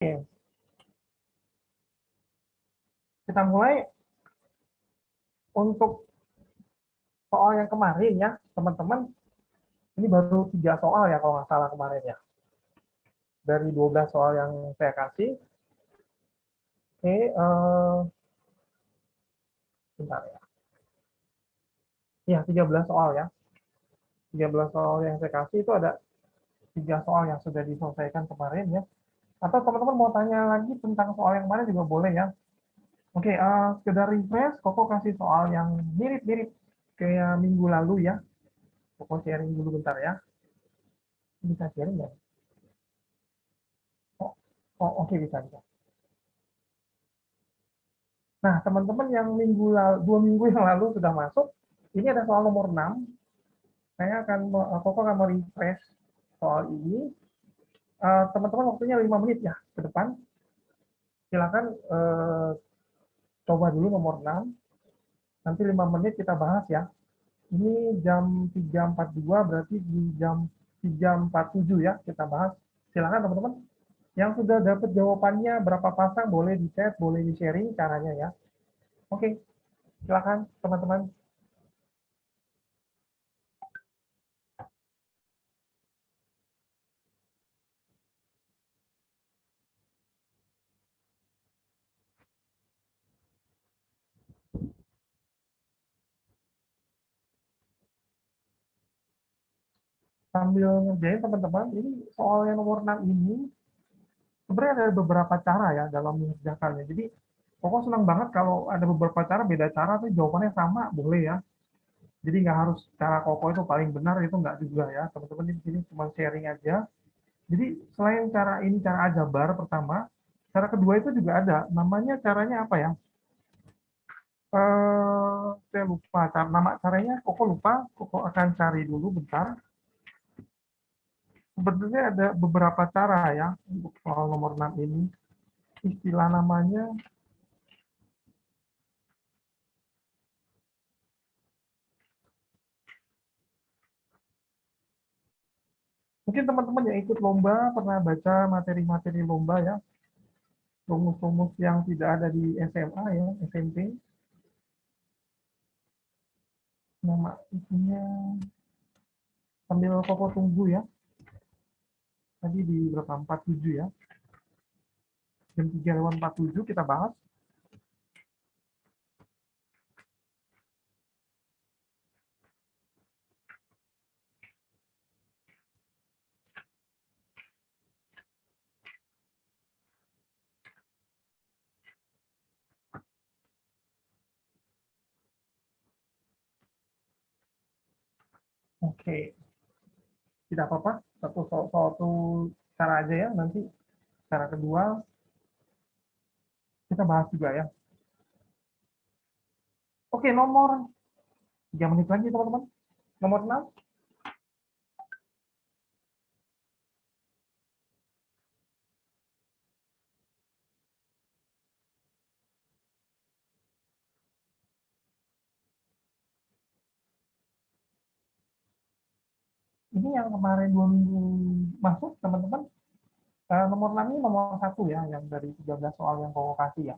Oke, kita mulai untuk soal yang kemarin ya, teman-teman. Ini baru 3 soal ya kalau nggak salah kemarin ya. Dari 12 soal yang saya kasih. Oke, bentar ya. Ya, 13 soal ya. 13 soal yang saya kasih itu ada 3 soal yang sudah diselesaikan kemarin ya. Atau teman-teman mau tanya lagi tentang soal yang kemarin juga boleh ya. Oke, sekedar refresh, Koko kasih soal yang mirip-mirip kayak minggu lalu ya. Koko sharing dulu bentar ya. Bisa sharing nggak? Oh, oh oke, bisa, bisa. Nah, teman-teman yang minggu lalu, 2 minggu yang lalu sudah masuk, ini ada soal nomor 6. Koko akan merefresh soal ini. Teman-teman waktunya 5 menit ya ke depan. Silakan coba dulu nomor 6. Nanti 5 menit kita bahas ya. Ini jam 3.42, berarti di jam 3.47 ya kita bahas. Silakan teman-teman. Yang sudah dapat jawabannya berapa pasang boleh di-chat, boleh di-sharing caranya ya. Oke, silakan teman-teman. Sambil ngerjain teman-teman, ini soal yang nomor 6 ini sebenarnya ada beberapa cara ya dalam mengerjakannya. Jadi pokok senang banget kalau ada beberapa cara, beda cara tapi jawabannya sama, boleh ya. Jadi nggak harus cara Koko itu paling benar, itu nggak juga ya. Teman-teman di sini cuma sharing aja. Jadi selain cara ini, cara ajabar pertama, cara kedua itu juga ada. Namanya caranya apa ya? Saya lupa nama caranya, Koko lupa. Koko akan cari dulu bentar. Sebenarnya ada beberapa cara ya untuk soal nomor 6 ini. Istilah namanya, mungkin teman-teman yang ikut lomba pernah baca materi-materi lomba ya, rumus-rumus yang tidak ada di SMA ya, SMP. Nama itunya, sambil Koko tunggu ya. Tadi di berapa? 47 ya. Jam 3.47 kita bahas. Oke, tidak apa-apa. Satu cara aja ya. Nanti cara kedua kita bahas juga ya. Oke, nomor 3 menit lagi teman-teman. Nomor 6. Ini yang kemarin 2 minggu masuk teman-teman. Nomor 6 ini nomor 1 ya, yang dari 13 soal yang Koko kasih ya.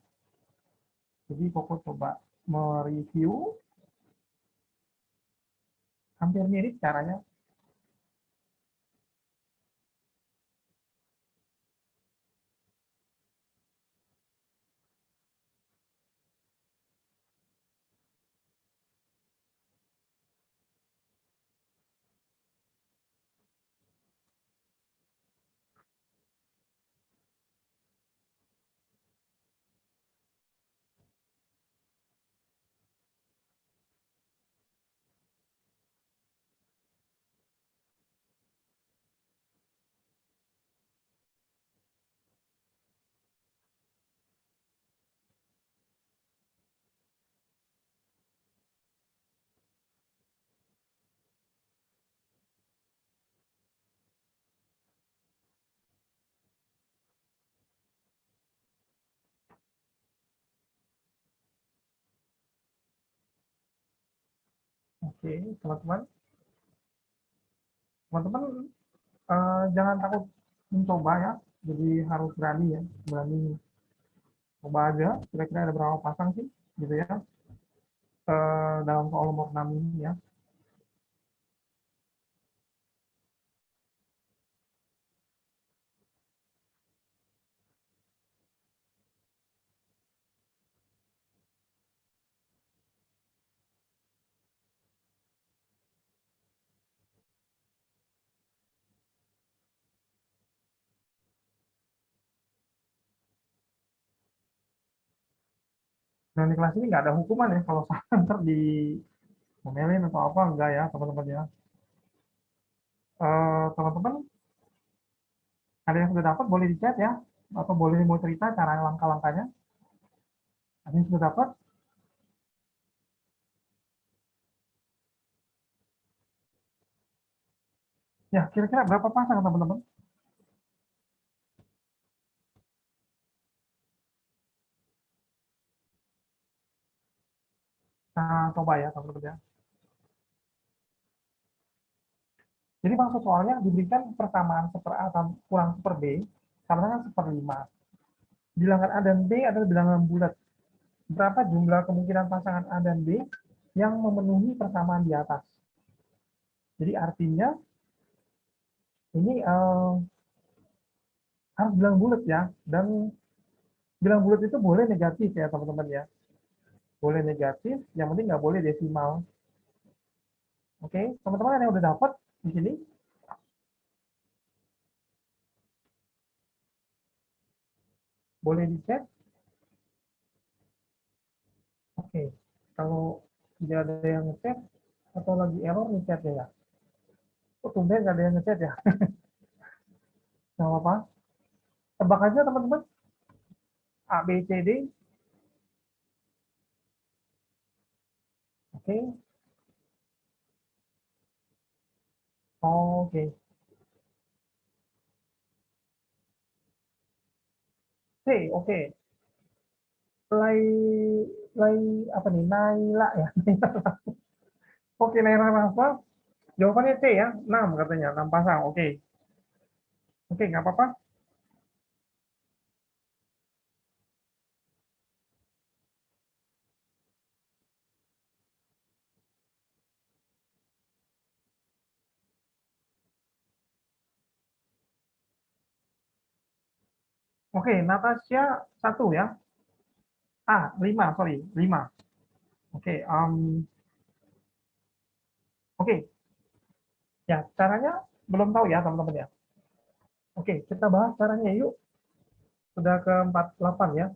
Jadi Koko coba mereview, hampir mirip caranya. Oke, teman-teman. Teman-teman jangan takut mencoba ya. Jadi harus berani ya, berani coba aja. Kira-kira ada berapa pasang sih, gitu ya, dalam soal nomor 6 ini ya. Dan di kelas ini nggak ada hukuman ya, kalau salah ntar di ngomelin atau apa, enggak ya teman-teman ya. Teman-teman ada yang sudah dapat boleh di chat ya, atau boleh mau cerita cara langkah-langkahnya. Ada yang sudah dapat? Ya, kira-kira berapa pasang teman-teman? Nah, coba ya teman-teman ya. Jadi maksud soalnya diberikan persamaan seper A kurang seper B sama dengan seper 5. Bilangan A dan B adalah bilangan bulat. Berapa jumlah kemungkinan pasangan A dan B yang memenuhi persamaan di atas? Jadi artinya ini harus bilang bulat ya. Dan bilang bulat itu boleh negatif ya teman-teman ya. Boleh negatif, yang penting nggak boleh desimal. Oke, teman-teman ada yang udah dapat di sini? Boleh dicek? Oke, kalau tidak ada yang ngecek atau lagi error nih chat ya. Oh, tumben nggak ada yang ngechat ya. Nggak apa-apa. Tebak aja teman-teman. A, B, C, D. Oke. Oke. C, oke. Lai, lai apa nih? Naila ya. Oke, Naila Rafa. Jawabannya C ya. 6 katanya. 6 pasang. Oke. Oke, nggak apa-apa. Oke, Natasha 1 ya. Ah, 5, sorry. 5. Oke, oke. Ya, caranya belum tahu ya teman-teman ya. Oke, kita bahas caranya yuk. Sudah ke 48 ya.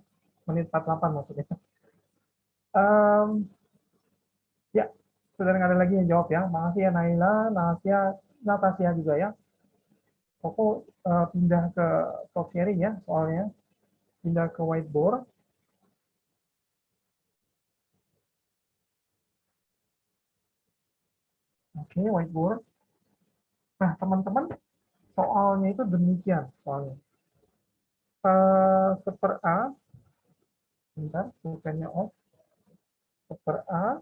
Menit 48 maksudnya. Em, ya, sudah nggak ada lagi yang jawab ya. Makasih ya Naila, Natasha, Natasha juga ya. Koko pindah ke top sharing ya soalnya. Pindah ke whiteboard. Oke, whiteboard. Nah, teman-teman, soalnya itu demikian soalnya. Seper A, bentar, bukannya off. Seper A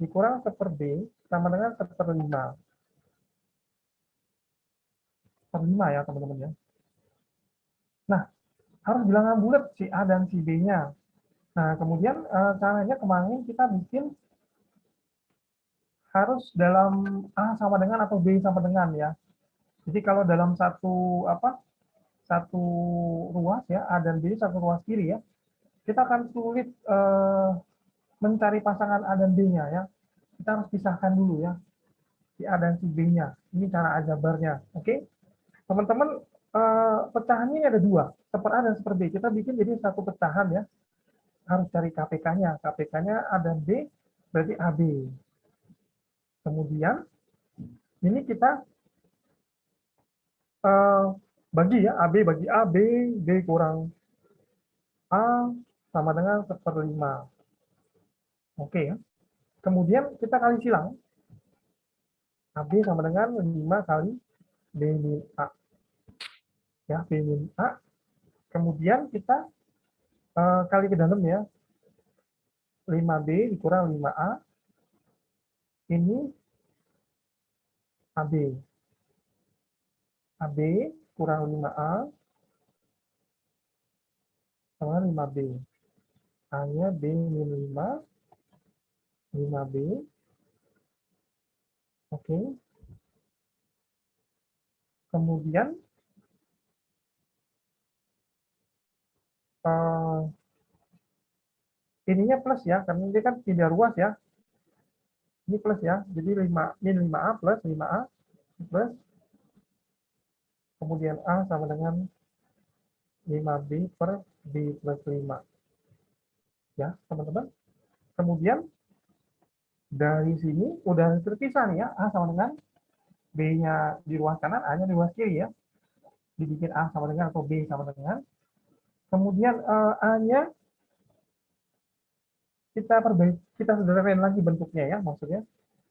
dikurang seper B sama dengan seper 5. Seper 5 ya teman-teman ya. Nah, harus bilangan bulat si A dan si B-nya. Nah, kemudian caranya kemarin kita bikin harus dalam A sama dengan atau B sama dengan ya. Jadi kalau dalam satu apa satu ruas ya A dan B satu ruas kiri ya, kita akan sulit mencari pasangan A dan B-nya ya. Kita harus pisahkan dulu ya si A dan si B-nya. Ini cara ajabarnya. Oke, teman-teman, pecahannya ada dua, seper A dan seper B. Kita bikin jadi satu pecahan ya. Harus cari KPK-nya. KPK-nya A dan B berarti AB. Kemudian ini kita eh, bagi ya, AB bagi A, B kurang A sama dengan seperlima. Oke ya. Kemudian kita kali silang. AB sama dengan 5 kali B min A. Ya, B min A. Kemudian kita kali ke dalam ya. 5B dikurang 5A. Ini AB. AB kurang 5A sama 5B. A-nya B min 5, 5B. Oke. Kemudian ininya plus ya, karena ini kan tidak ruas ya. Ini plus ya, jadi 5, min 5A plus 5A plus, kemudian A sama dengan 5B per B plus 5. Ya, teman-teman. Kemudian dari sini udah terpisah nih ya, A sama dengan B-nya di ruas kanan, A-nya di ruas kiri ya. Dibikin A sama dengan atau B sama dengan. Kemudian A-nya kita perbaiki, kita sederhanain lagi bentuknya ya, maksudnya.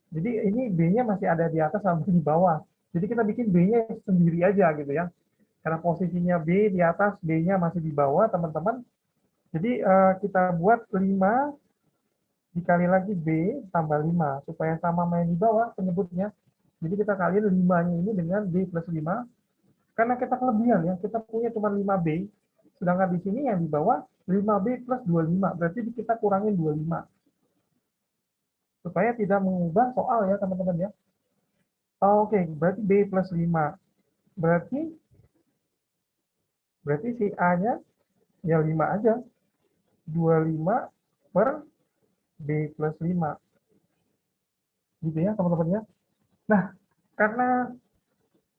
Jadi ini B-nya masih ada di atas sama di bawah. Jadi kita bikin B-nya sendiri aja gitu ya. Karena posisinya B di atas, B-nya masih di bawah, teman-teman. Jadi kita buat 5 dikali lagi B tambah 5, supaya sama main di bawah penyebutnya. Jadi kita kaliin 5-nya ini dengan B plus 5. Karena kita kelebihan ya, kita punya cuma 5B. Sedangkan di sini yang di bawah 5B plus 25. Berarti kita kurangin 25. Supaya tidak mengubah soal ya, teman-teman ya. Oke, berarti B plus 5. Berarti si A-nya ya 5 aja. 25 per B plus 5. Gitu ya, teman-teman ya. Nah, karena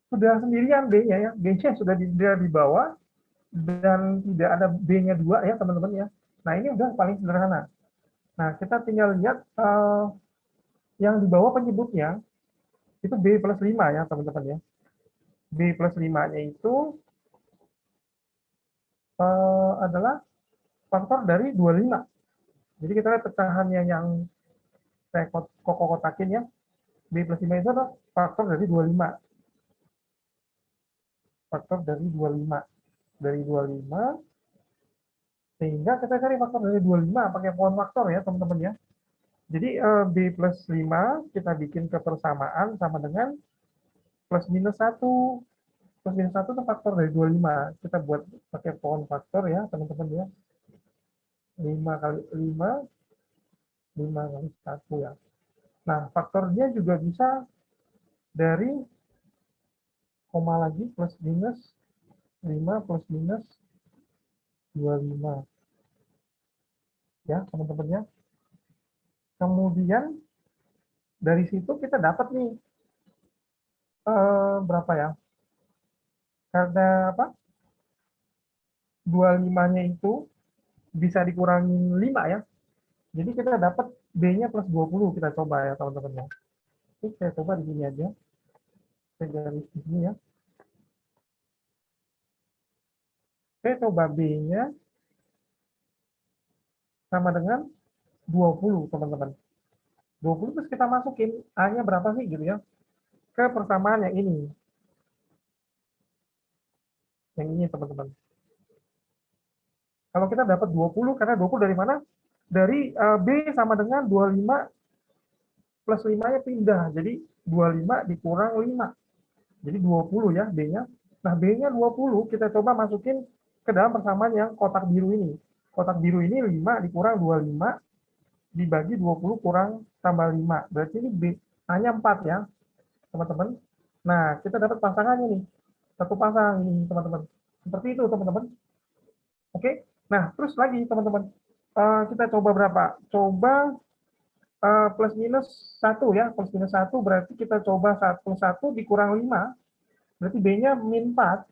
sudah sendirian B-nya ya, B-nya sudah di bawah, dan tidak ada B-nya 2 ya, teman-teman ya. Nah, ini udah paling sederhana. Nah, kita tinggal lihat yang di bawah penyebutnya, itu B plus 5 ya, teman-teman ya. B plus 5-nya itu adalah faktor dari 25. Jadi kita lihat pecahannya yang saya kotakin ya. B plus 5 itu adalah faktor dari 25. Faktor dari 25. Dari 25, sehingga kita cari faktor dari 25 pakai pohon faktor ya, teman-teman ya. Jadi B plus 5 kita bikin kebersamaan sama dengan plus minus 1. Plus minus 1 itu faktor dari 25. Kita buat pakai pohon faktor ya, teman-teman ya. 5 kali 5, 5 kali 1 ya. Nah, faktornya juga bisa dari koma lagi plus minus 5 plus minus 25. Ya, teman-teman ya. Kemudian dari situ kita dapat nih berapa ya? Karena apa? 25-nya itu bisa dikurangi 5 ya. Jadi kita dapat B-nya plus 20, kita coba ya, teman-teman ya. Oke, saya coba di sini aja. Saya garis di sini ya. Saya coba B-nya sama dengan 20, teman-teman. 20 terus kita masukin A-nya berapa sih gitu ya. Ke persamaan yang ini. Yang ini, teman-teman. Kalau kita dapat 20, karena 20 dari mana? Dari B sama dengan 25 plus 5-nya pindah. Jadi 25 dikurang 5. Jadi 20 ya B-nya. Nah, B-nya 20 kita coba masukin ke dalam persamaan yang kotak biru ini. Kotak biru ini 5 dikurang 25 dibagi 20 kurang tambah 5. Berarti ini B hanya 4 ya, teman-teman. Nah, kita dapat pasangannya nih. Satu pasang ini, teman-teman. Seperti itu, teman-teman. Oke. Nah, terus lagi, teman-teman. Kita coba berapa? Coba plus minus 1 ya. Plus minus 1 berarti kita coba 1 dikurang 5. Berarti B-nya min 4.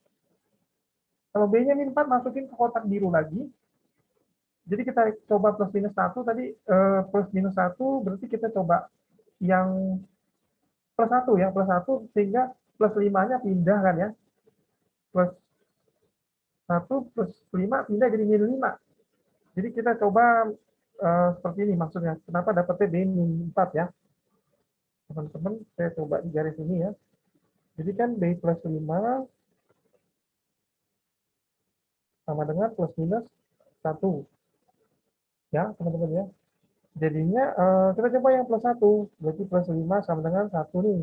Kalau B-nya min 4, masukin ke kotak biru lagi. Jadi kita coba plus minus 1 tadi, plus minus 1 berarti kita coba yang plus 1 ya, plus 1 sehingga plus 5-nya pindah kan ya. Plus 1 plus 5 pindah jadi min 5. Jadi kita coba seperti ini maksudnya. Kenapa dapetnya B min 4 ya. Teman-teman, saya coba di garis ini ya. Jadi kan B plus 5 sama dengan plus minus 1. Ya, teman-teman ya. Jadinya kita coba yang plus 1. Berarti plus 5 sama dengan 1 nih.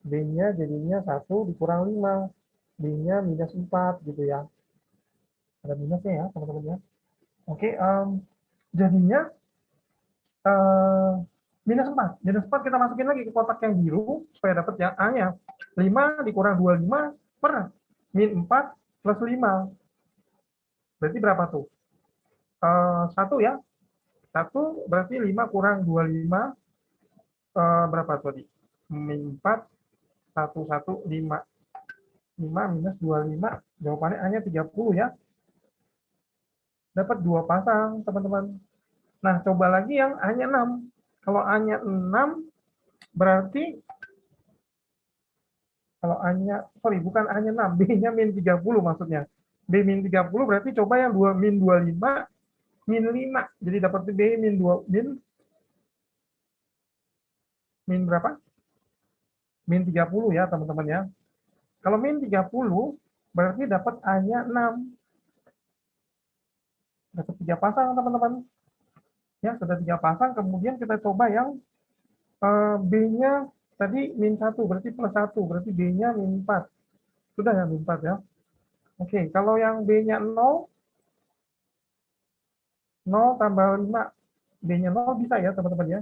B-nya jadinya 1 dikurang 5. B-nya minus 4 gitu ya. Ada minusnya ya, teman-teman ya. Oke, jadinya eh, minus 4. Minus 4 kita masukin lagi ke kotak yang biru supaya dapat yang A-nya. 5 dikurang 25 per min 4 plus 5. Berarti berapa tuh? 1 ya. 1 berarti 5 kurang 25 berapa tadi? Min 4, 1, 1, 5. 5 minus 25, jawabannya hanya 30 ya. Dapat 2 pasang, teman-teman. Nah, coba lagi yang hanya 6. Kalau hanya 6, berarti kalau hanya, sorry, bukan hanya 6, B-nya min 30 maksudnya. B min 30 berarti coba yang 2 min 25, min 5. Jadi dapat B min 2, min berapa? Min 30 ya, teman-teman ya. Kalau min 30, berarti dapat hanya 6. Dapat 3 pasang, teman-teman. Ya, sudah 3 pasang, kemudian kita coba yang B-nya tadi min 1, berarti plus 1, berarti B-nya min 4. Sudah ya, min 4 ya. Oke, kalau yang B-nya 0, 0 tambah 5, B-nya 0 bisa ya, teman-teman ya.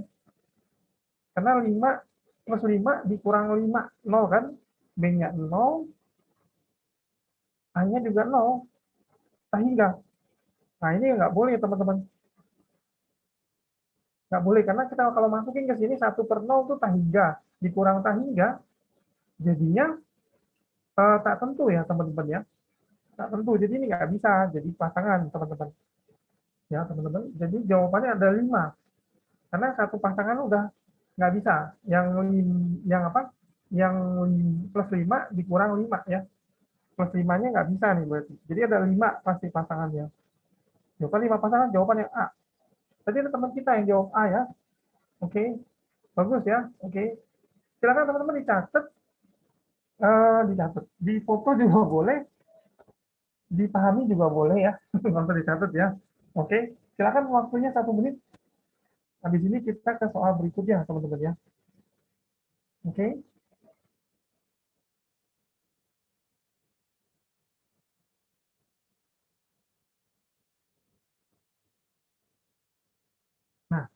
Karena 5 plus 5 dikurang 5, 0 kan? B-nya 0, A-nya juga 0, tak hingga. Nah, ini nggak boleh, teman-teman. Nggak boleh, karena kita kalau masukin ke sini 1 per 0 itu tak hingga. Dikurang tak hingga, jadinya tak tentu ya, teman-teman ya. Tak tentu, jadi ini nggak bisa jadi pasangan, teman-teman. Ya, teman-teman. Jadi jawabannya ada 5. Karena satu pasangan udah nggak bisa. Yang apa? Yang plus 5 dikurang 5 ya. Plus 5-nya nggak bisa nih berarti. Jadi ada 5 pasti pasangannya. Jawaban 5 pasangan, jawaban yang A. Tadi ada teman kita yang jawab A ya. Oke. Bagus ya. Oke. Silakan teman-teman dicatat. Dicatat. Di foto juga boleh. Dipahami juga boleh ya. Nggak usah dicatat ya. Oke. Silakan waktunya 1 menit. Habis ini kita ke soal berikutnya, teman-teman ya. Oke. Nah,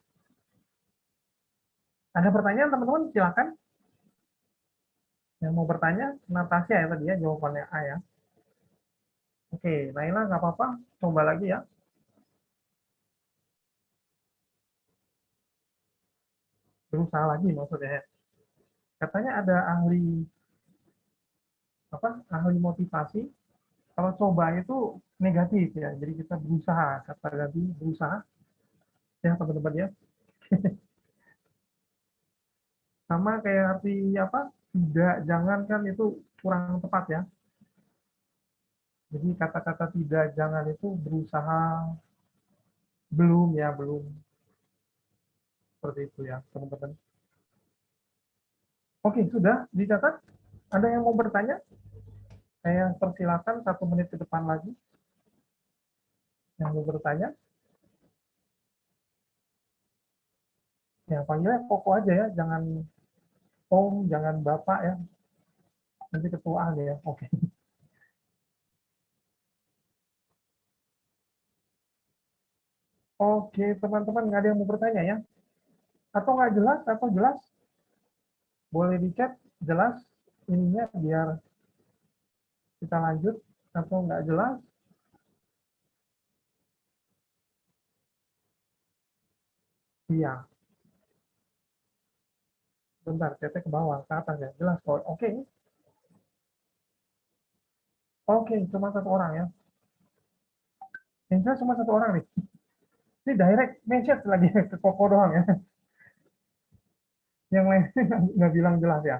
ada pertanyaan, teman-teman? Silakan. Yang mau bertanya, Natasha ya tadi ya, jawabannya A ya. Oke, Naila nggak apa-apa. Coba lagi ya. Berusaha lagi maksudnya ya. Katanya ada ahli apa? Ahli motivasi. Kalau coba itu negatif ya. Jadi kita berusaha. Kata ganti berusaha. Ya teman-teman ya. Sama kayak arti apa? Tidak, jangan kan itu kurang tepat ya. Jadi kata-kata tidak, jangan itu berusaha, belum ya, belum. Seperti itu ya, teman-teman. Oke, sudah dicatat. Ada yang mau bertanya? Saya persilakan 1 menit ke depan lagi. Yang mau bertanya, ya panggilnya Koko aja ya, jangan Om, jangan Bapak ya. Nanti ketuaan ya. Oke. Oke, teman-teman nggak ada yang mau bertanya ya? Atau nggak jelas atau jelas? Boleh di chat jelas ininya biar kita lanjut atau nggak jelas? Iya, bentar, chatnya ke bawah, ke atas ya. Jelas kok. Oke, oke, cuma 1 orang ya. Yang jelas cuma 1 orang nih. Ini direct message lagi ke Koko doang ya. Yang lain nggak bilang jelas ya.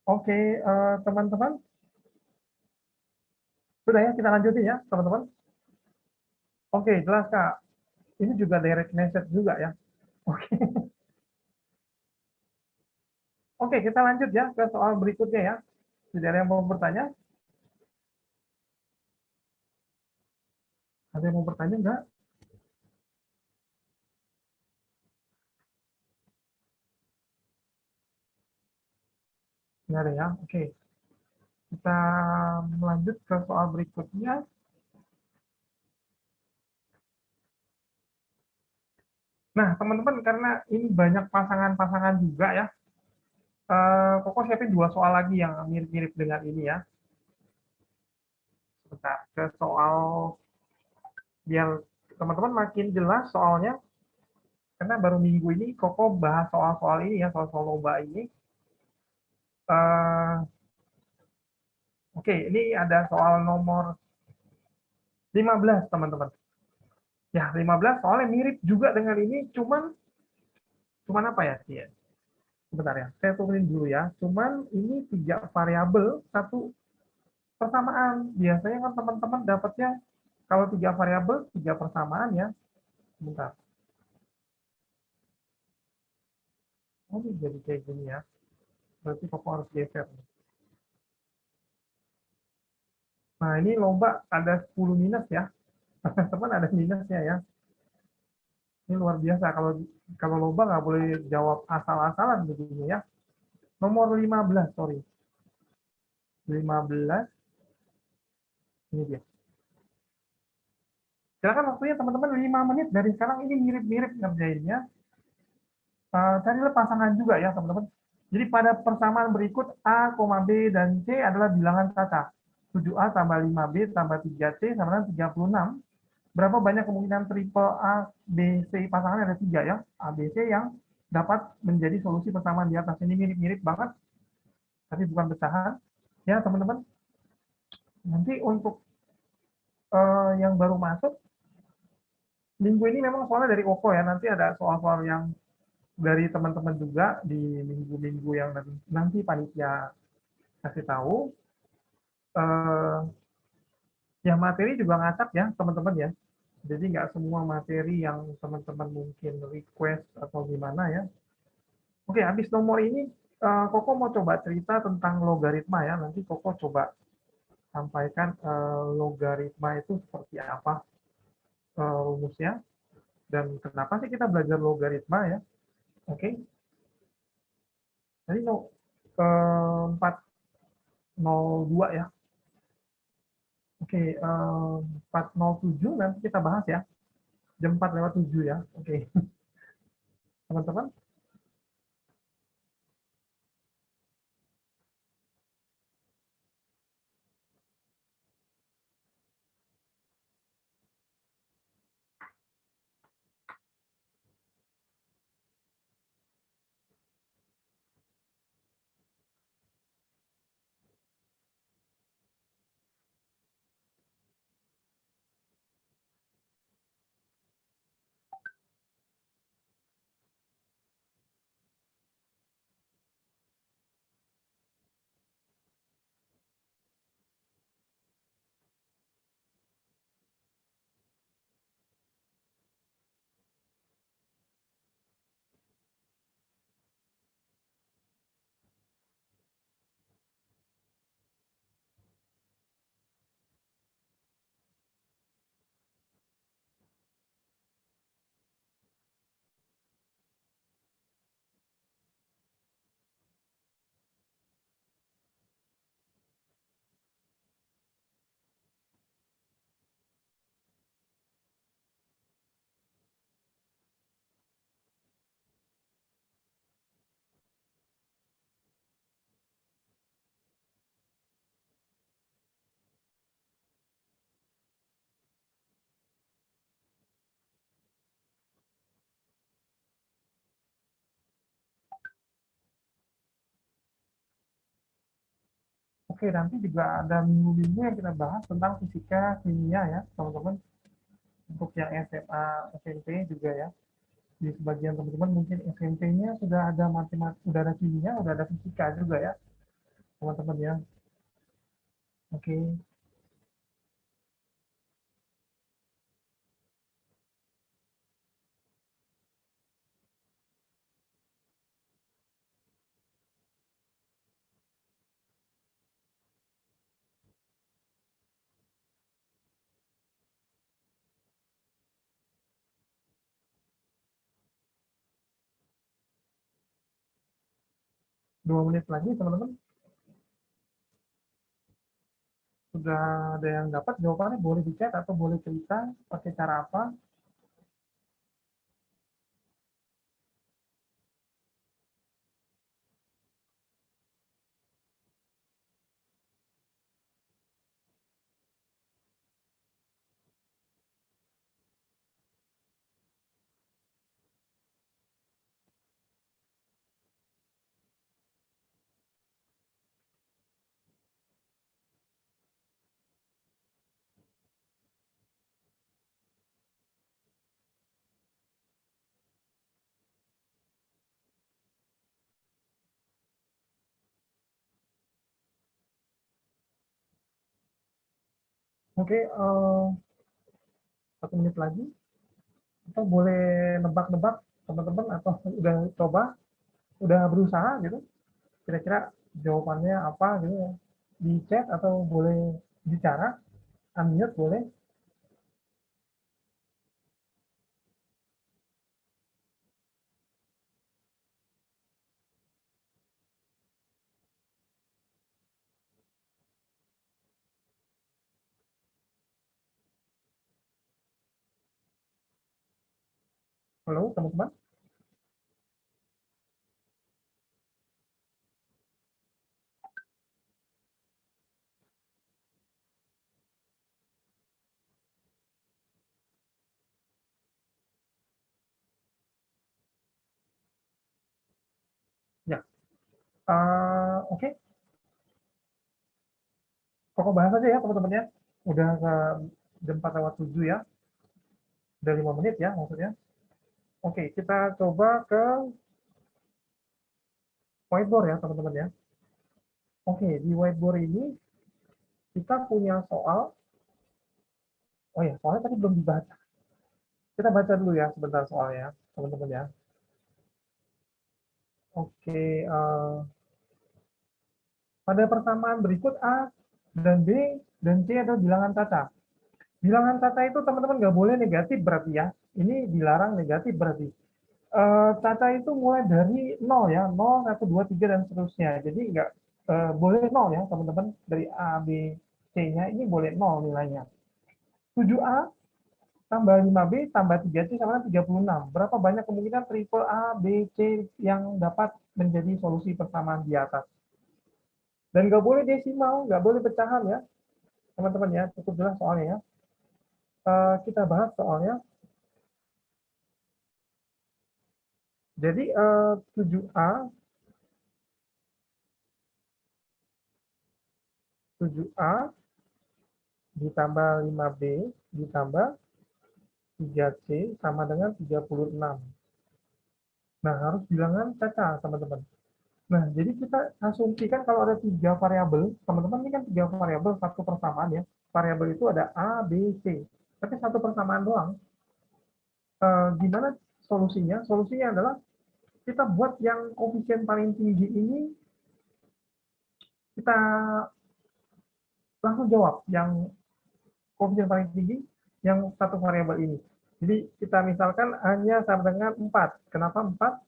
Oke, teman-teman, sudah ya kita lanjutin ya, teman-teman. Oke, jelas Kak. Ini juga direct message juga ya. Oke, oke kita lanjut ya ke soal berikutnya ya. Tidak ada yang mau bertanya? Ada yang mau bertanya enggak? Nggak ada ya. Oke. Kita melanjut ke soal berikutnya. Nah, teman-teman, karena ini banyak pasangan-pasangan juga ya, Koko siapin dua soal lagi yang mirip-mirip dengan ini ya. Sebentar, ke soal biar teman-teman makin jelas soalnya, karena baru minggu ini Koko bahas soal-soal ini ya, soal-soal lomba ini. Eh, Oke, ini ada soal nomor 15, teman-teman. Ya, 15 soalnya mirip juga dengan ini, cuman apa ya? Iya, sebentar ya, saya turunin dulu ya. Cuman ini 3 variabel, satu persamaan. Biasanya kan teman-teman dapatnya kalau 3 variabel, 3 persamaan ya. Sebentar. Oh, ini jadi kayak gini ya. Berarti Koko harus geser. Nah, ini lomba ada 10 minus ya. Teman ada minusnya ya. Ini luar biasa. Kalau kalau lomba nggak boleh jawab asal-asalan begini ya. Nomor 15, sorry. 15, ini dia. Silakan waktunya teman-teman 5 menit dari sekarang, ini mirip-mirip ngerjainnya. Carilah pasangan juga ya teman-teman. Jadi pada persamaan berikut A, B, dan C adalah bilangan kata. 7A tambah 5B tambah 3C sama dengan 36. Berapa banyak kemungkinan triple A, B, C pasangan ada 3 ya. A, B, C yang dapat menjadi solusi persamaan di atas. Ini mirip-mirip banget, tapi bukan pecahan. Ya teman-teman, nanti untuk yang baru masuk, minggu ini memang soalnya dari Koko ya, nanti ada soal-soal yang dari teman-teman juga di minggu-minggu yang nanti panitia kasih tahu. Eh, ya materi juga ngacak ya teman-teman ya. Jadi nggak semua materi yang teman-teman mungkin request atau gimana ya. Oke, habis nomor ini, Koko mau coba cerita tentang logaritma ya. Nanti Koko coba sampaikan logaritma itu seperti apa rumusnya dan kenapa sih kita belajar logaritma ya. Oke, tadi no, 402 ya. Oke, 407 nanti kita bahas ya. Jam 4:07 ya. Oke, teman-teman. 'Oke, nanti juga ada minggu-minggu yang kita bahas tentang fisika kimia ya, teman-teman. Untuk yang SMA, SMP juga ya. Di sebagian teman-teman mungkin SMP-nya sudah ada matematika, sudah ada kimia, sudah ada fisika juga ya, teman-teman ya. Oke, 2 menit lagi teman-teman. sudah ada yang dapat jawabannya, boleh di chat atau boleh cerita pakai cara apa. Oke, 1 menit lagi. Atau boleh nebak-nebak teman-teman, atau udah coba, udah berusaha gitu, kira-kira jawabannya apa gitu ya. Di chat atau boleh bicara, unmute boleh. Halo teman-teman. Ya, oke. Pokok bahas aja ya teman-teman ya. Udah ke jam 4 lewat 7 ya. Udah 5 menit ya maksudnya. Oke, kita coba ke whiteboard ya teman-teman ya. Oke, di whiteboard ini kita punya soal. Oh ya, soalnya tadi belum dibaca. Kita baca dulu ya sebentar soalnya, teman-teman ya. Oke, pada persamaan berikut A dan B dan C adalah bilangan caca. Bilangan caca itu teman-teman nggak boleh negatif berarti ya. Ini dilarang negatif berarti. Caca itu mulai dari 0 ya, 0, 1, 2, 3, dan seterusnya. Jadi nggak boleh 0 ya teman-teman. Dari A, B, C-nya ini boleh 0 nilainya. 7A tambah 5B tambah 3C sama dengan 36. Berapa banyak kemungkinan triple A, B, C yang dapat menjadi solusi persamaan di atas. Dan nggak boleh desimal, nggak boleh pecahan ya, teman-teman ya. Cukup jelas soalnya ya. Kita bahas soalnya. Jadi 7A 7A ditambah 5B ditambah 3C sama dengan 36. Nah, harus bilangan caca, teman-teman. Nah, jadi kita asumsikan kalau ada 3 variabel, teman-teman ini kan 3 variabel, satu persamaan ya. Variabel itu ada A, B, C. Tapi satu persamaan doang. Gimana solusinya? Solusinya adalah kita buat yang koefisien paling tinggi ini, kita langsung jawab yang koefisien paling tinggi yang satu variabel ini. Jadi kita misalkan hanya sama dengan 4. Kenapa 4?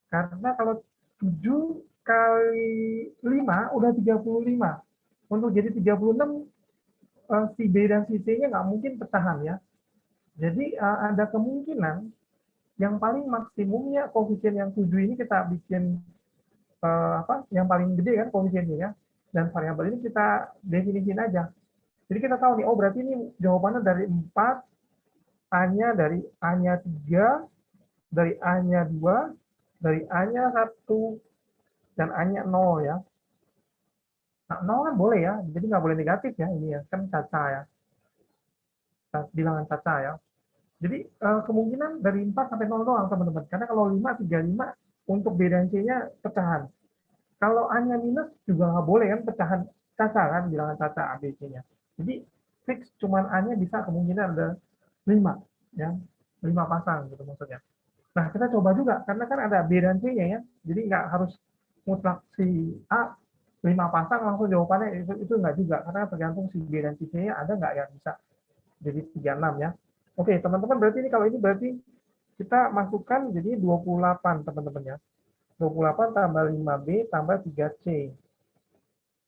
Karena kalau 7 kali 5 udah 35. Untuk jadi 36, si B dan si C-nya nggak mungkin pecahan ya. Jadi ada kemungkinan yang paling maksimumnya koefisien yang 7 ini kita bikin yang paling gede kan koefisiennya ya. Dan variabel ini kita definisiin aja. Jadi kita tahu nih, oh berarti ini jawabannya dari 4, A-nya dari A-nya 3, dari A-nya 2, dari A-nya 1, dan A-nya 0 ya. Nah, 0 kan boleh ya, jadi nggak boleh negatif ya, ini ya, kan caca ya, bilangan caca ya. Jadi kemungkinan dari 4 sampai 0 doang teman-teman, karena kalau 5, 3, 5, untuk B dan C-nya pecahan. Kalau A-nya minus juga nggak boleh kan, pecahan caca kan, bilangan caca A, B, C-nya. Jadi fix cuman A-nya bisa kemungkinan ada 5, ya, 5 pasang gitu maksudnya. Nah, kita coba juga, karena kan ada B dan C-nya ya, jadi nggak harus mutlak si A 5 pasang langsung jawabannya itu nggak juga, karena tergantung si B dan si C-nya ada nggak yang bisa jadi 36 ya. Oke, teman-teman, berarti ini kalau ini berarti kita masukkan jadi 28 teman-teman ya. 28 tambah 5B tambah 3C.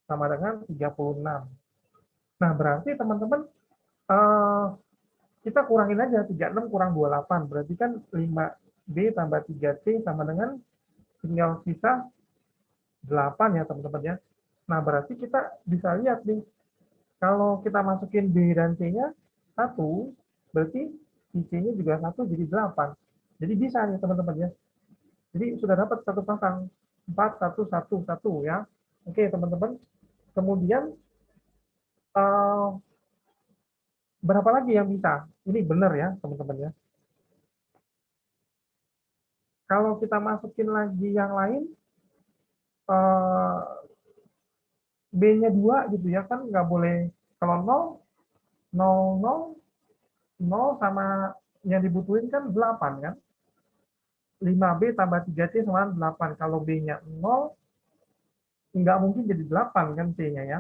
sama dengan 36. Nah, berarti teman-teman kita kurangin aja 36 kurang 28. Berarti kan 5B tambah 3C sama dengan tinggal sisa 8 ya teman-teman ya. Nah, berarti kita bisa lihat nih, kalau kita masukin B dan C-nya 1, berarti si C-nya juga 1 jadi 8. Jadi bisa nih teman-teman ya. Jadi sudah dapat satu pasang 4, 1, 1, 1 ya. Oke teman-teman. Kemudian eh, berapa lagi yang bisa? Ini benar ya teman-teman ya. Kalau kita masukin lagi yang lain, eh, B-nya 2 gitu ya, kan nggak boleh, kalau 0, 0, 0, 0 sama yang dibutuhin kan 8 kan. 5B tambah 3C sama 8. Kalau B-nya 0, nggak mungkin jadi 8 kan C-nya ya.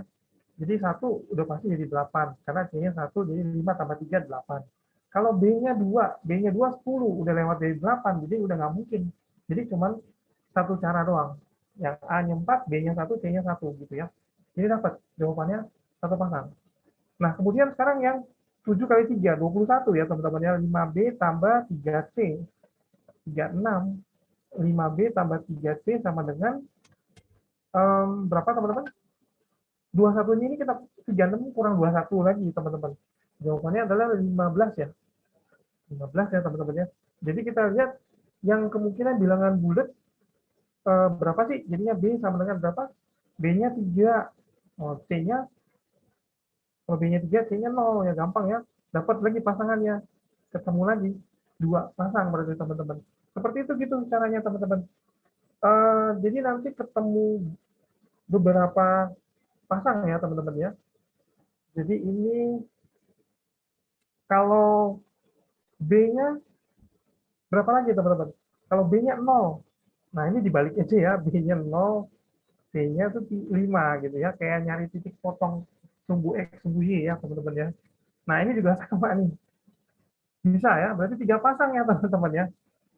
Jadi 1 udah pasti jadi 8, karena C-nya 1, jadi 5 tambah 3, 8. Kalau B-nya 2, B-nya 2, 10, udah lewat dari 8, jadi udah nggak mungkin. Jadi cuman satu cara doang. Yang A-nya 4, B-nya 1, C-nya 1 gitu ya. Jadi dapat jawabannya satu pasang. Nah, kemudian sekarang yang 7 kali 3, 21 ya teman-teman ya. 5B tambah 3C, 36. 5B tambah 3C sama dengan berapa teman-teman? 21 ini kita 36 kurang 21 lagi teman-teman. Jawabannya adalah 15 ya. 15 ya teman-teman ya. Jadi kita lihat yang kemungkinan bilangan bulat berapa sih? Jadinya B sama dengan berapa? B-nya 3. Oh, C-nya, kalau B-nya 3, C-nya 0 ya, gampang ya. Dapat lagi pasangannya. Ketemu lagi. 2 pasang berarti teman-teman. Seperti itu gitu caranya teman-teman. Jadi nanti ketemu beberapa pasang ya teman-teman ya. Jadi ini kalau B-nya berapa lagi teman-teman? Kalau B-nya 0. Nah, ini dibalik aja ya, B-nya 0, C-nya tuh 5 gitu ya, kayak nyari titik potong sumbu X, sumbu Y ya teman-teman ya. Nah, ini juga sama nih. Bisa ya, berarti 3 pasang ya teman-teman ya.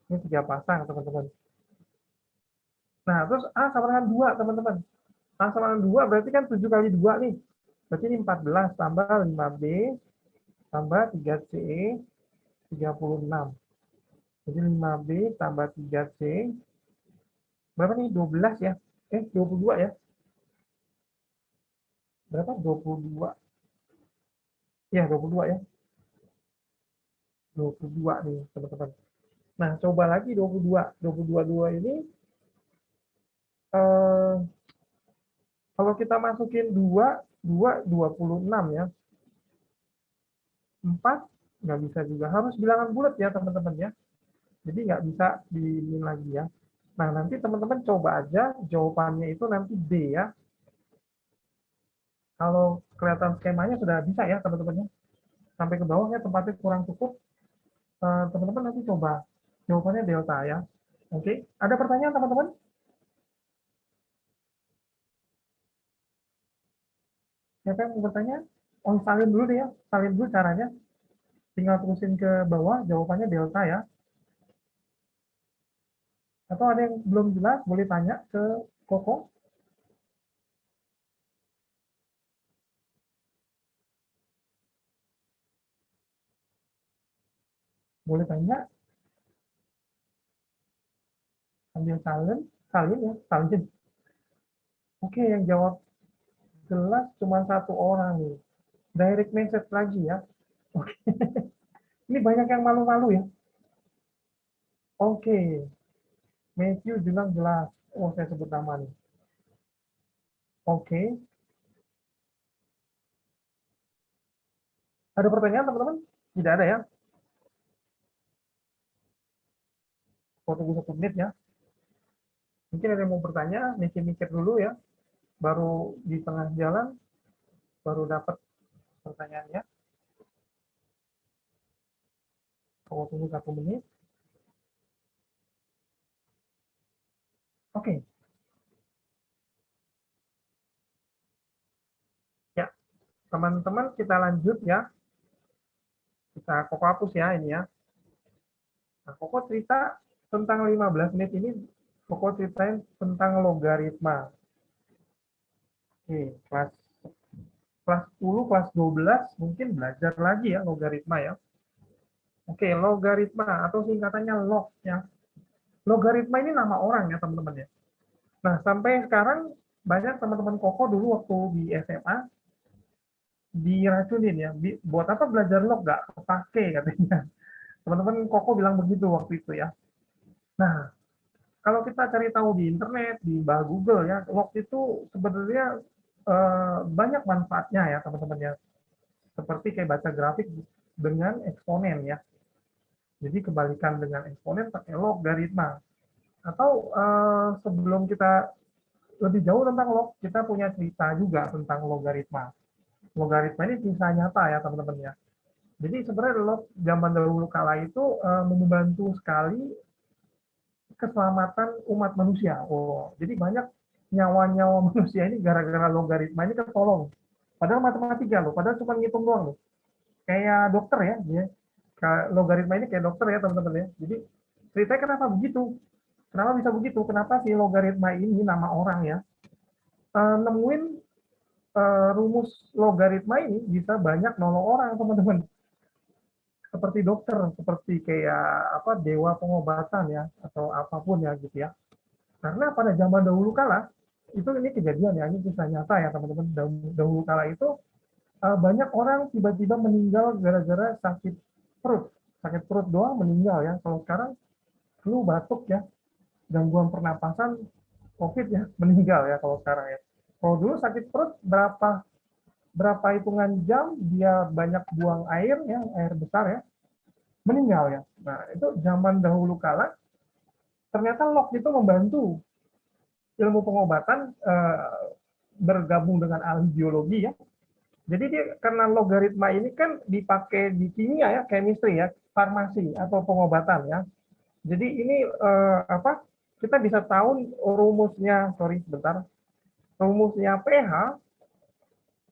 Ini 3 pasang teman-teman. Nah, terus A sama dengan 2 teman-teman. A sama dengan 2 berarti kan 7 kali 2 nih. Berarti ini 14 tambah 5B tambah 3C 36. Jadi 5B tambah 3C berapa nih? 12 ya. 22 ya. Berapa? 22. Ya, 22 ya. 22 nih, teman-teman. Nah, coba lagi 22. 22 ini eh, kalau kita masukin 2, 2 26 ya. 4 nggak bisa juga. Harus bilangan bulat ya, teman-teman ya. Jadi nggak bisa diinin lagi ya. Nah, nanti teman-teman coba aja jawabannya itu nanti D ya. Kalau kelihatan skemanya sudah bisa ya, teman-teman ya. Sampai ke bawahnya tempatnya kurang cukup. Teman-teman nanti coba jawabannya delta ya. Oke, ada pertanyaan teman-teman? Siapa yang mau bertanya? Oh, salin dulu deh ya. Salin dulu caranya. Tinggal terusin ke bawah, jawabannya delta ya. Atau ada yang belum jelas, boleh tanya ke Koko. Boleh tanya, ambil salin. Salin ya, salin. Oke, yang jawab jelas cuma satu orang nih. Direct message lagi ya. Oke. Ini banyak yang malu-malu ya. Oke, Matthew bilang jelas. Oh, saya sebut nama nih. Oke. Ada pertanyaan teman-teman? Tidak ada ya? Saya tunggu 1 menit ya. Mungkin ada yang mau bertanya, mikir-mikir dulu ya. Baru di tengah jalan, baru dapat pertanyaannya. Saya tunggu 1 menit. Oke. Ya, teman-teman kita lanjut ya. Kita Koko hapus ya ini ya. Nah, Koko cerita tentang 15 menit ini, Koko ceritain tentang logaritma. Oke, kelas 10, kelas 12 mungkin belajar lagi ya logaritma ya. Oke, logaritma atau singkatannya log ya. Logaritma ini nama orang ya teman-teman ya. Nah, sampai sekarang banyak teman-teman Koko dulu waktu di SMA diracunin ya. Buat apa belajar log, nggak kepake katanya. Teman-teman Koko bilang begitu waktu itu ya. Nah, kalau kita cari tahu di internet, di Google ya, log itu sebenarnya banyak manfaatnya ya teman-teman ya. Seperti kayak baca grafik dengan eksponen ya. Jadi kebalikan dengan eksponen pakai logaritma. Atau sebelum kita lebih jauh tentang log, kita punya cerita juga tentang logaritma. Logaritma ini kisah nyata ya teman-teman ya. Jadi sebenarnya log zaman dahulu kala itu membantu sekali keselamatan umat manusia. Oh, jadi banyak nyawa-nyawa manusia ini gara-gara logaritma ini ketolong. Padahal matematika loh, padahal cuma ngitung doang loh. Kayak dokter ya, ya. Logaritma ini kayak dokter ya teman-teman ya. Jadi ceritanya kenapa begitu? Kenapa bisa begitu? Kenapa si logaritma ini nama orang ya? Nemuin rumus logaritma ini bisa banyak nolong orang teman-teman. Seperti dokter, seperti kayak apa dewa pengobatan ya atau apapun ya gitu ya. Karena pada zaman dahulu kala itu ini kejadian ya, ini kisah nyata ya teman-teman. Dahulu kala itu banyak orang tiba-tiba meninggal gara-gara sakit perut. Sakit perut doang meninggal ya. Kalau sekarang flu, batuk ya, gangguan pernapasan, COVID ya, meninggal ya kalau sekarang ya. Kalau dulu sakit perut berapa hitungan jam dia banyak buang air ya, air besar ya, meninggal ya. Nah, itu zaman dahulu kala ternyata log itu membantu ilmu pengobatan bergabung dengan ahli biologi ya. Jadi dia karena logaritma ini kan dipakai di kimia ya, chemistry ya, farmasi atau pengobatan ya. Jadi ini apa? Kita bisa tahu rumusnya, sorry sebentar. Rumusnya pH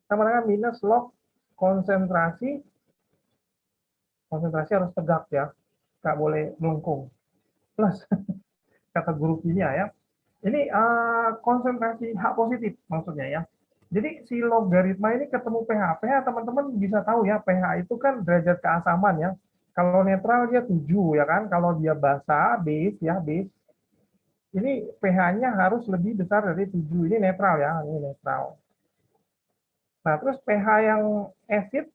sama dengan minus log konsentrasi. Konsentrasi harus tegak ya, nggak boleh melengkung. Plus kata guru kimia ya. Ini konsentrasi H positif maksudnya ya. Jadi si logaritma ini ketemu pH. pH teman-teman bisa tahu ya, pH itu kan derajat keasaman ya. Kalau netral dia 7 ya kan. Kalau dia basa, base ya, base. Ini pH-nya harus lebih besar dari 7. Ini netral ya, ini netral. Nah, terus pH yang acid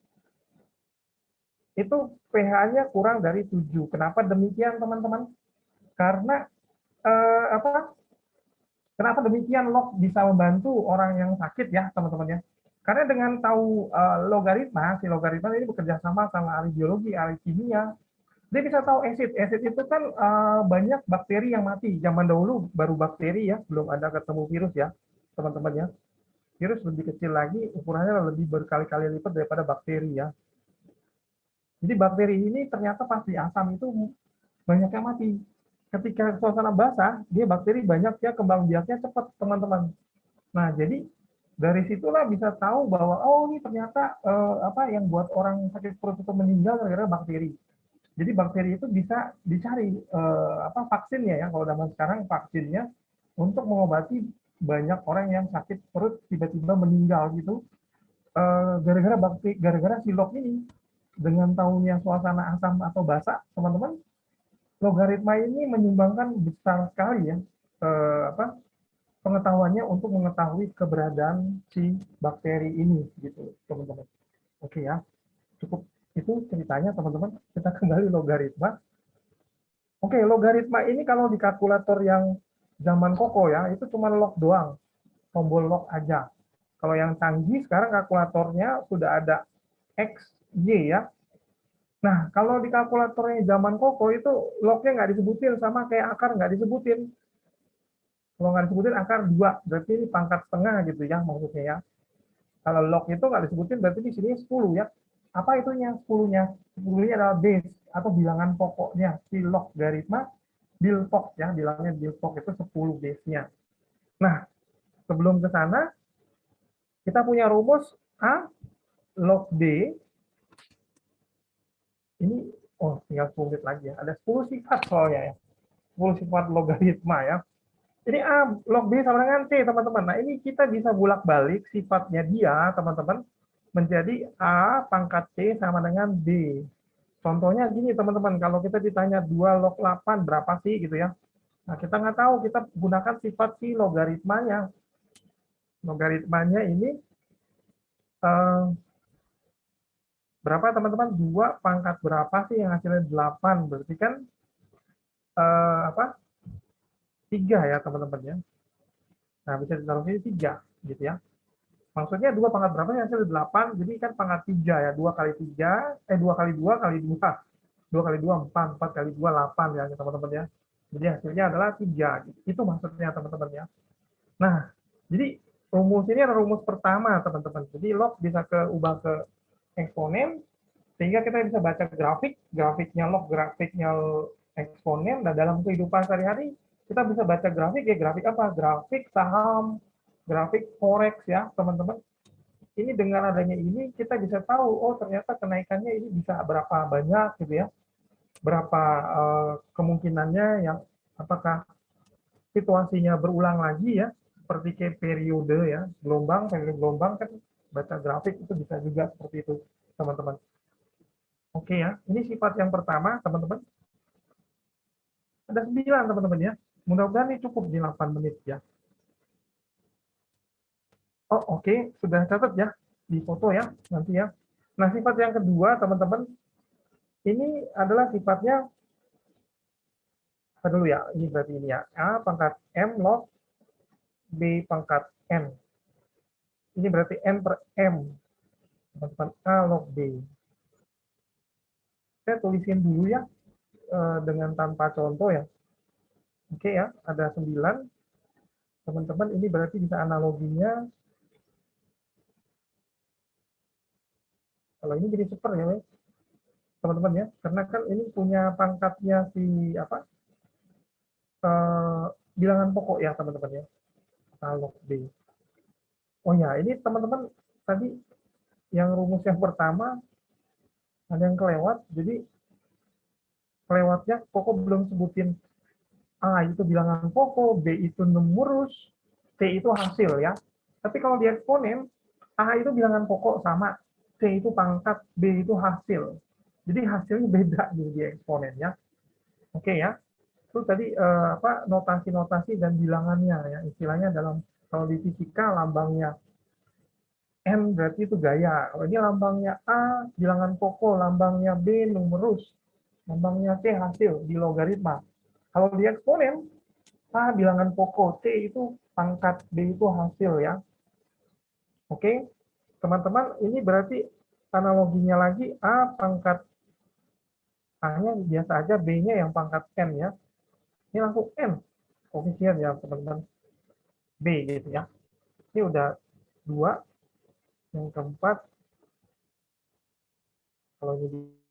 itu pH-nya kurang dari 7. Kenapa demikian teman-teman? Karena apa? Kenapa demikian log bisa membantu orang yang sakit ya teman-teman ya? Karena dengan tahu logaritma, si logaritma ini bekerja sama ahli biologi, ahli kimia, dia bisa tahu acid. Acid itu kan banyak bakteri yang mati. Zaman dahulu baru bakteri ya, belum ada ketemu virus ya, teman-teman ya. Virus lebih kecil lagi, ukurannya lebih berkali-kali lipat daripada bakteri ya. Jadi bakteri ini ternyata pasti asam itu banyak yang mati. Ketika suasana basah, dia bakteri banyak ya, kembang biaknya cepat teman-teman. Nah, jadi dari situlah bisa tahu bahwa oh ini ternyata apa yang buat orang sakit perut itu meninggal gara-gara bakteri. Jadi bakteri itu bisa dicari apa vaksinnya ya, kalau zaman sekarang vaksinnya untuk mengobati banyak orang yang sakit perut tiba-tiba meninggal gitu gara-gara bakteri, gara-gara silok ini. Dengan tahunya suasana asam atau basah, teman-teman, logaritma ini menyumbangkan besar sekali ya apa pengetahuannya untuk mengetahui keberadaan si bakteri ini gitu teman-teman. Oke ya, cukup itu ceritanya teman-teman. Kita kembali logaritma. Oke, logaritma ini kalau di kalkulator yang zaman Koko ya itu cuma log doang, tombol log aja. Kalau yang canggih sekarang kalkulatornya sudah ada X, Y ya. Nah, kalau di kalkulatornya zaman Koko itu lognya nggak disebutin, sama kayak akar nggak disebutin. Kalau nggak disebutin akar 2, berarti ini pangkat setengah gitu ya maksudnya ya. Kalau log itu nggak disebutin berarti di sini 10 ya. Apa itunya 10-nya? 10-nya adalah base atau bilangan pokoknya. Si logaritma Bilpok ya, bilangnya Bilpok itu 10 base-nya. Nah, sebelum ke sana kita punya rumus A log B. Ini oh tinggal 10 menit lagi ya. Ada 10 sifat soalnya ya. 10 sifat logaritma ya. Ini A log B sama dengan C, teman-teman. Nah, ini kita bisa bolak-balik sifatnya dia, teman-teman, menjadi A pangkat C sama dengan B. Contohnya gini, teman-teman, kalau kita ditanya 2 log 8 berapa sih gitu ya. Nah, kita nggak tahu, kita gunakan sifat si logaritmanya. Logaritmanya ini eh, berapa, teman-teman? 2 pangkat berapa sih yang hasilnya 8? Berarti kan apa? 3 ya, teman-teman ya. Nah, bisa ditaruh sini 3 gitu ya. Maksudnya 2 pangkat berapa yang hasilnya 8, jadi kan pangkat 3 ya. 2 kali 3, 2 kali 2 kali 2. 2 kali 2, 4. 4 kali 2, 8 ya, teman-teman ya. Jadi hasilnya adalah 3. Itu maksudnya, teman-teman ya. Nah, jadi rumus ini adalah rumus pertama, teman-teman. Jadi log bisa ubah ke eksponen, sehingga kita bisa baca grafik, grafiknya log, grafiknya eksponen, dan dalam kehidupan sehari-hari kita bisa baca grafik, ya grafik apa? Grafik saham, grafik forex ya, teman-teman. Ini dengan adanya ini kita bisa tahu, oh ternyata kenaikannya ini bisa berapa banyak gitu ya, berapa kemungkinannya, yang apakah situasinya berulang lagi ya, seperti kayak periode ya, periode gelombang kan, baca grafik itu bisa juga seperti itu, teman-teman. Oke ya, ini sifat yang pertama, teman-teman. Ada 9, teman-teman ya. Mudah-mudahan ini cukup di 8 menit ya. Oh oke, sudah catat ya, di foto ya, nanti ya. Nah, sifat yang kedua, teman-teman, ini adalah sifatnya, apa dulu ya, ini berarti ini ya, A pangkat M log B pangkat N. Ini berarti N per M, teman-teman, A log B. Saya tulisin dulu ya, dengan tanpa contoh ya. Oke ya, ada 9. Teman-teman, ini berarti bisa analoginya, kalau ini jadi super ya, teman-teman ya, karena kan ini punya pangkatnya si apa, eh, bilangan pokok ya, teman-teman ya, A log B. Oh ya, ini teman-teman, tadi yang rumus yang pertama ada yang kelewat, jadi kelewatnya pokok belum sebutin. A itu bilangan pokok, B itu numerus, C itu hasil ya. Tapi kalau di eksponen, A itu bilangan pokok sama, C itu pangkat, B itu hasil. Jadi hasilnya beda di eksponen ya. Oke ya. Itu tadi apa, notasi-notasi dan bilangannya ya. Istilahnya dalam, kalau di fisika lambangnya N berarti itu gaya. Kalau ini lambangnya A bilangan pokok, lambangnya B numerus, lambangnya C hasil di logaritma. Kalau di eksponen, A bilangan pokok, C itu pangkat, B itu hasil ya. Oke, teman-teman, ini berarti analoginya lagi, A pangkat A-nya biasa aja, B-nya yang pangkat N ya. Ini langsung N, koefisien ya teman-teman, B gitu ya. Ini udah 2, yang keempat, kalau ini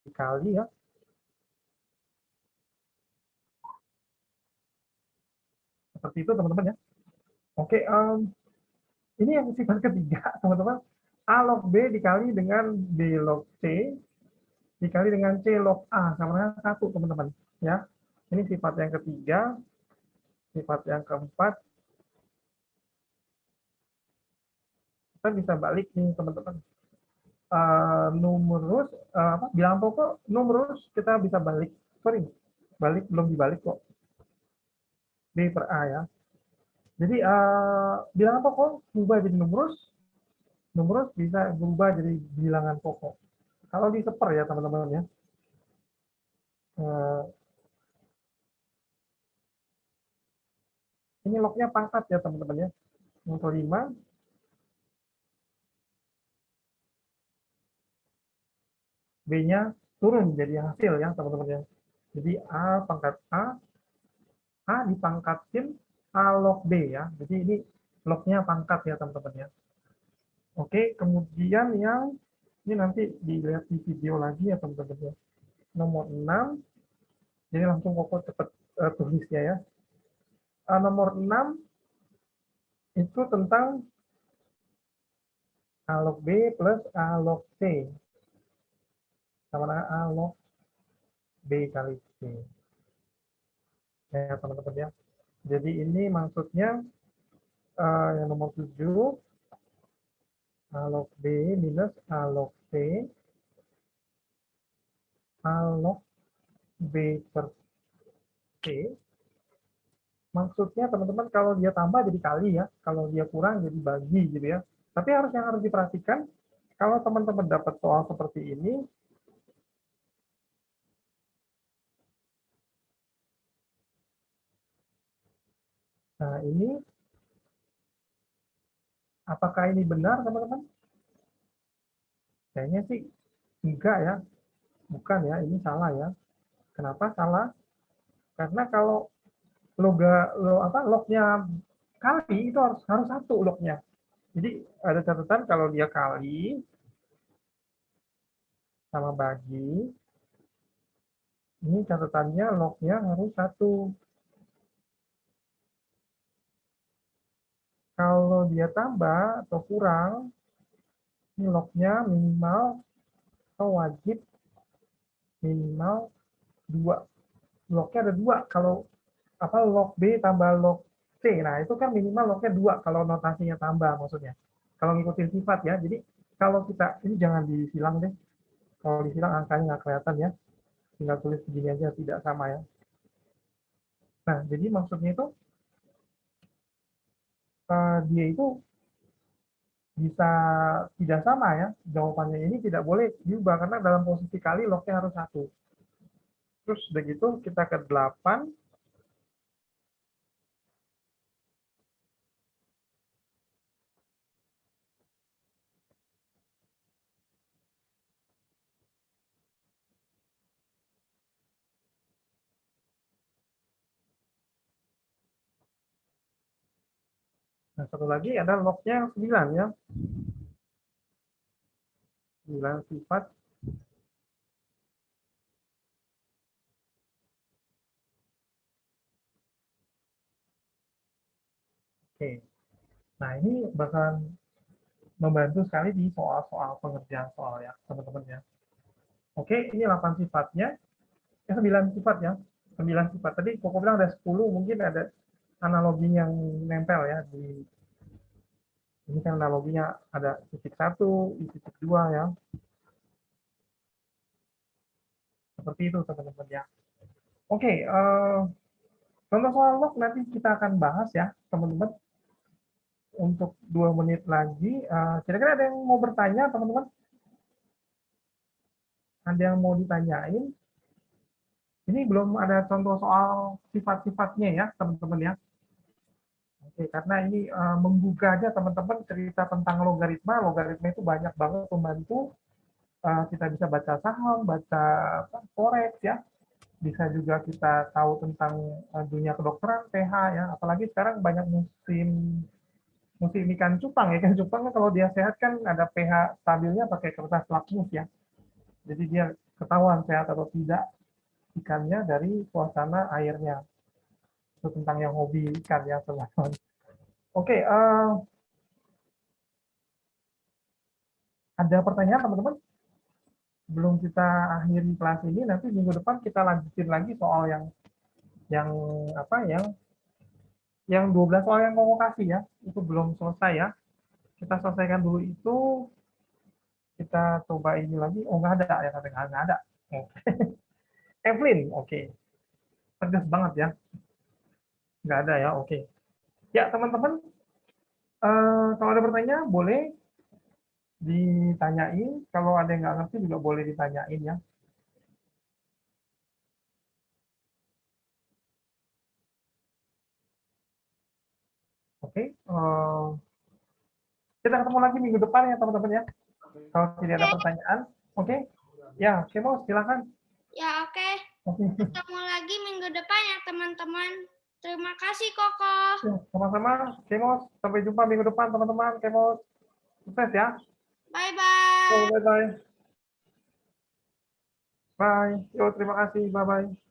dikali ya, seperti itu teman-teman ya. Oke, ini yang sifat ketiga, teman-teman. A log B dikali dengan B log C dikali dengan C log A sama dengan 1, teman-teman. Ya, ini sifat yang ketiga. Sifat yang keempat, kita bisa balik nih, teman-teman. Numerus, apa, bilangan pokok, numerus, kita bisa balik. Sorry, balik, belum dibalik kok. B per A ya. Jadi, bilangan pokok berubah jadi numerus, numerus bisa berubah jadi bilangan pokok. Kalau di seper ya, teman-teman ya. Uh, ini lognya pangkat ya, teman-teman ya. Yang kelima, B-nya turun jadi hasil ya, teman-teman ya. Jadi A pangkat A dipangkatin A log B ya. Jadi ini lognya pangkat ya, teman-teman ya. Oke, kemudian yang ini nanti dilihat di video lagi ya, teman-teman ya. Nomor 6, jadi langsung koko cepat tulisnya ya. Nomor 6 itu tentang A log B plus A log C sama dengan A log B kali C. Oke. Ya, teman-teman ya. Jadi ini maksudnya yang nomor 7, A log B minus A log C, A log B per C. Maksudnya teman-teman kalau dia tambah jadi kali ya, kalau dia kurang jadi bagi gitu ya. Tapi yang harus diperhatikan, kalau teman-teman dapat soal seperti ini, nah ini, apakah ini benar teman-teman? Kayaknya sih enggak ya, bukan ya, ini salah ya. Kenapa salah? Karena kalau lognya kali itu harus satu lognya. Jadi ada catatan kalau dia kali sama bagi, ini catatannya lognya harus satu. Kalau dia tambah atau kurang, ini lognya minimal atau wajib minimal 2. Lognya ada 2. Kalau log B tambah log C, nah itu kan minimal lognya 2 kalau notasinya tambah maksudnya. Kalau ngikutin sifat ya. Jadi kalau kita, ini jangan disilang deh. Kalau disilang angkanya nggak kelihatan ya. Tinggal tulis begini aja, tidak sama ya. Nah, jadi maksudnya itu dia itu bisa tidak sama ya. Jawabannya ini tidak boleh diubah karena dalam posisi kali lognya harus satu. Terus begitu kita ke 8. Nah, satu lagi ada lognya 9 ya. 9 sifat. Oke. Nah, ini bahkan membantu sekali di soal-soal pengerjaan soal ya, teman-teman ya. Oke, ini 8 sifatnya. 9 sifat ya. 9 sifat. Tadi Koko bilang ada 10, mungkin ada analogi yang nempel ya. Ini kan analoginya ada titik 1, titik 2 ya. Seperti itu teman-teman ya. Oke, contoh soal log nanti kita akan bahas ya, teman-teman. Untuk 2 menit lagi. Kira-kira ada yang mau bertanya, teman-teman? Ada yang mau ditanyain? Ini belum ada contoh soal sifat-sifatnya ya, teman-teman ya. Oke, karena ini menggugah aja teman-teman cerita tentang logaritma. Logaritma itu banyak banget membantu. Kita bisa baca saham, baca forex ya. Bisa juga kita tahu tentang dunia kedokteran, PH ya. Apalagi sekarang banyak musim ikan cupang ya. Ikan cupang kalau dia sehat kan ada pH stabilnya pakai kertas lakmus ya. Jadi dia ketahuan sehat atau tidak ikannya dari suasana airnya. Itu tentang yang hobi ikan ya teman-teman. Oke, ada pertanyaan teman-teman? Belum kita akhiri kelas ini, nanti minggu depan kita lanjutin lagi soal yang apa yang 12 soal yang mau kasih ya. Itu belum selesai ya. Kita selesaikan dulu itu, kita coba ini lagi. Oh, nggak ada ya, katanya nggak ada. Evelyn, oke. Tegas banget ya. Nggak ada ya, oke. Ya, teman-teman, kalau ada pertanyaan boleh ditanyain. Kalau ada yang nggak ngerti juga boleh ditanyain ya. Oke, kita ketemu lagi minggu depan ya teman-teman ya. Kalau tidak ada pertanyaan, oke? Ya, oke Mos, silakan. Ya, oke. Oke. Ketemu lagi minggu depan ya, teman-teman. Terima kasih, Koko. Ya, sama-sama, oke Mos. Sampai jumpa minggu depan teman-teman. Oke Mos, sukses ya. Bye-bye. Bye-bye. Bye. Yo, terima kasih. Bye-bye.